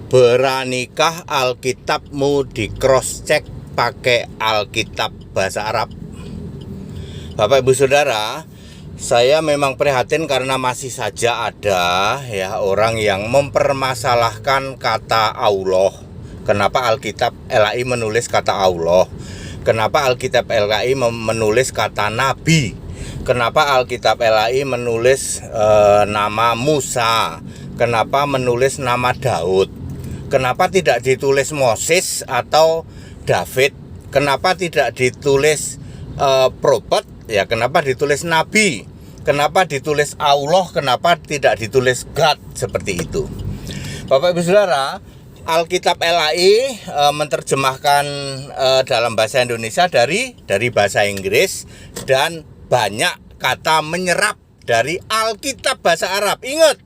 Beranikah Alkitabmu di cross check pakai Alkitab bahasa Arab? Bapak Ibu Saudara, saya memang prihatin karena masih saja ada orang yang mempermasalahkan kata Allah. Kenapa Alkitab LAI menulis kata Allah? Kenapa Alkitab LAI menulis kata Nabi? Kenapa Alkitab LAI menulis nama Musa? Kenapa menulis nama Daud? Kenapa tidak ditulis Moses atau David? Kenapa tidak ditulis prophet? Ya, kenapa ditulis Nabi? Kenapa ditulis Allah? Kenapa tidak ditulis God seperti itu? Bapak Ibu Saudara, Alkitab LAI menerjemahkan dalam bahasa Indonesia dari bahasa Inggris, dan banyak kata menyerap dari Alkitab bahasa Arab. Ingat,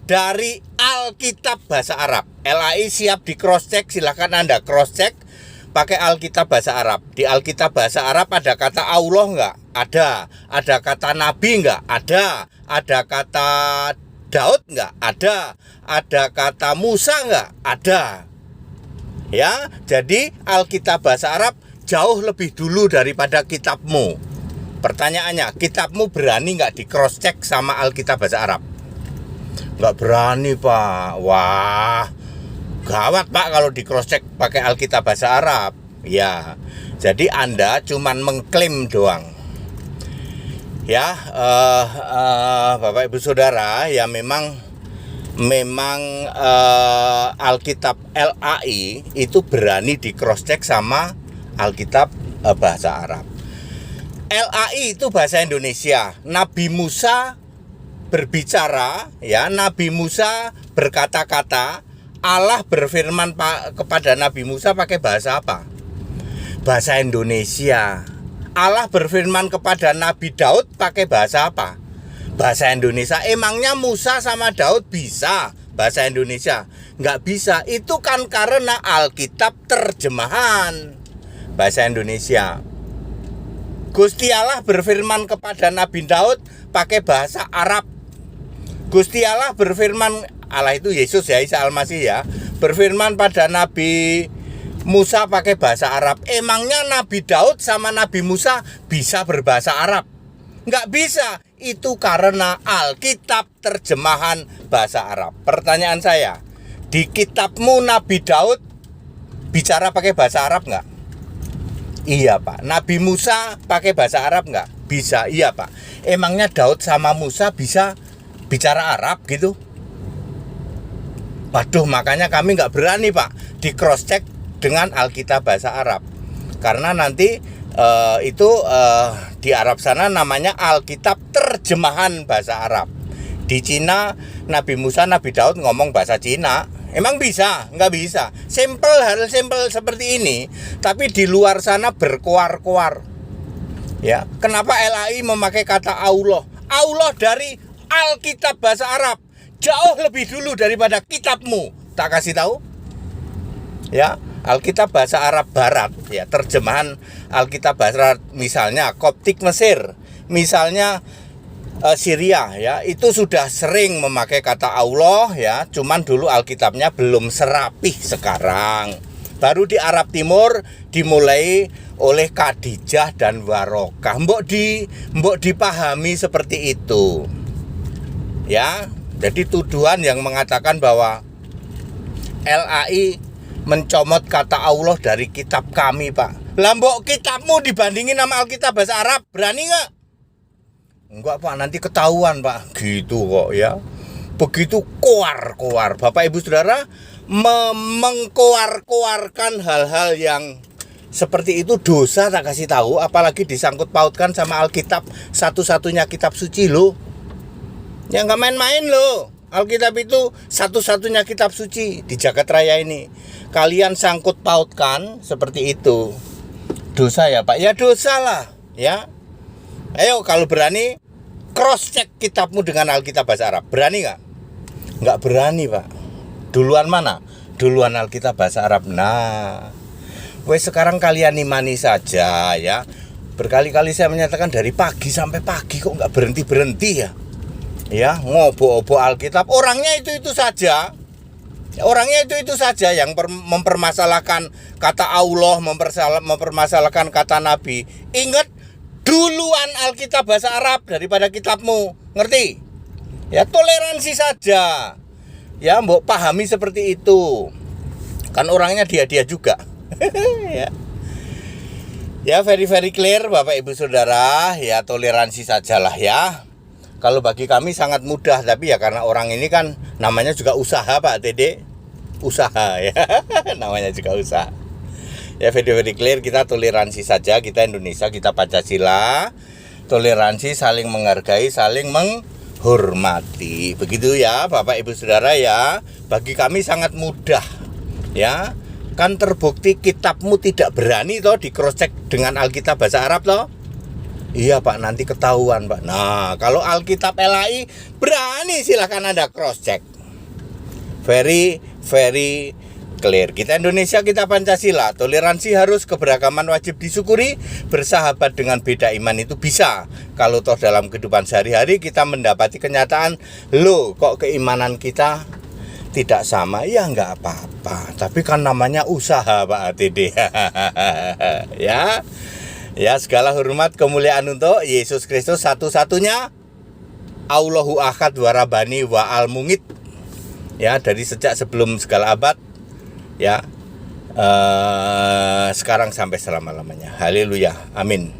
dari Alkitab bahasa Arab. LAI siap di cross check, silahkan Anda cross check pakai Alkitab bahasa Arab. Di Alkitab bahasa Arab ada kata Allah enggak? Ada. Ada kata Nabi enggak? Ada. Ada kata Daud enggak? Ada. Ada kata Musa enggak? Ada. Ya, jadi Alkitab bahasa Arab jauh lebih dulu daripada kitabmu. Pertanyaannya, kitabmu berani enggak di cross check sama Alkitab bahasa Arab? Enggak berani, Pak. Wah, gawat, Pak, kalau di cross check pakai Alkitab bahasa Arab. Ya, jadi Anda cuman mengklaim doang. Ya, Bapak Ibu Saudara, ya memang Alkitab LAI itu berani di cross check sama Alkitab bahasa Arab. LAI itu bahasa Indonesia. Nabi Musa berbicara, ya, Nabi Musa berkata-kata, Allah berfirman kepada Nabi Musa pakai bahasa apa? Bahasa Indonesia. Allah berfirman kepada Nabi Daud pakai bahasa apa? Bahasa Indonesia. Emangnya Musa sama Daud bisa bahasa Indonesia? Nggak bisa. Itu kan karena Alkitab terjemahan bahasa Indonesia. Gusti Allah berfirman kepada Nabi Daud pakai bahasa Arab. Gusti Allah berfirman, Allah itu Yesus ya, Isa Al-Masih ya, berfirman pada Nabi Musa pakai bahasa Arab. Emangnya Nabi Daud sama Nabi Musa bisa berbahasa Arab? Nggak bisa. Itu karena Alkitab terjemahan bahasa Arab. Pertanyaan saya, di kitabmu Nabi Daud bicara pakai bahasa Arab nggak? Iya, Pak. Nabi Musa pakai bahasa Arab nggak? Bisa. Iya, Pak. Emangnya Daud sama Musa bisa bicara Arab gitu? Waduh, makanya kami nggak berani, Pak, di cross check dengan Alkitab bahasa Arab, karena nanti di Arab sana namanya Alkitab terjemahan bahasa Arab. Di Cina Nabi Musa, Nabi Daud ngomong bahasa Cina. Emang bisa? Nggak bisa. Hal simple seperti ini, tapi di luar sana berkoar-koar. Ya, kenapa LAI memakai kata Allah? Allah dari Alkitab bahasa Arab jauh lebih dulu daripada kitabmu. Tak kasih tahu? Ya, Alkitab bahasa Arab Barat, ya, terjemahan Alkitab bahasa Arab, misalnya Koptik Mesir, misalnya Syria, ya, itu sudah sering memakai kata Allah, ya. Cuman dulu Alkitabnya belum serapih sekarang. Baru di Arab Timur dimulai oleh Khadijah dan Warokah. Mbok dipahami seperti itu. Ya, jadi tuduhan yang mengatakan bahwa LAI mencomot kata Allah dari kitab kami, Pak. Lambok kitabmu dibandingin sama Alkitab bahasa Arab, berani nggak? Enggak, Pak, nanti ketahuan, Pak. Gitu kok, ya. Begitu koar-koar. Bapak Ibu Saudara, mengkoar-koarkan hal-hal yang seperti itu dosa, tak kasih tahu, apalagi disangkut pautkan sama Alkitab, satu-satunya kitab suci loh. Ya, nggak main-main loh. Alkitab itu satu-satunya kitab suci di jagat raya ini. Kalian sangkut pautkan seperti itu. Dosa ya, Pak? Ya dosa lah, ya. Ayo, kalau berani cross check kitabmu dengan Alkitab bahasa Arab. Berani nggak? Nggak berani, Pak. Duluan mana? Duluan Alkitab bahasa Arab. Nah, wes sekarang kalian imani saja, ya. Berkali-kali saya menyatakan dari pagi sampai pagi kok nggak berhenti-berhenti ya. Ya, ngobo-obo Alkitab, orangnya itu saja. Orangnya itu saja yang mempermasalahkan kata Allah, mempermasalahkan kata Nabi. Ingat, duluan Alkitab bahasa Arab daripada kitabmu. Ngerti? Ya, toleransi saja. Ya, mbok pahami seperti itu. Kan orangnya dia juga. Ya. Ya, very clear Bapak Ibu Saudara. Ya, toleransi sajalah ya. Kalau bagi kami sangat mudah, tapi ya karena orang ini kan namanya juga usaha Pak Dede. Usaha ya. Namanya juga usaha. Ya, very clear, kita toleransi saja, kita Indonesia, kita Pancasila. Toleransi, saling menghargai, saling menghormati. Begitu ya Bapak Ibu Saudara ya. Bagi kami sangat mudah. Ya. Kan terbukti kitabmu tidak berani toh di cross check dengan Alkitab bahasa Arab toh. Iya Pak, nanti ketahuan Pak. Nah, kalau Alkitab LAI berani, silahkan Anda cross check. Very clear. Kita Indonesia, kita Pancasila. Toleransi harus, keberagaman wajib disyukuri. Bersahabat dengan beda iman itu bisa. Kalau toh dalam kehidupan sehari-hari kita mendapati kenyataan, loh kok keimanan kita tidak sama, ya nggak apa-apa. Tapi kan namanya usaha Pak ATD. Ya. Ya, segala hormat kemuliaan untuk Yesus Kristus satu-satunya, Allahu Ahad wa Rabbani wa Al-Mungit. Ya, dari sejak sebelum segala abad. Ya, sekarang sampai selama-lamanya. Haleluya, amin.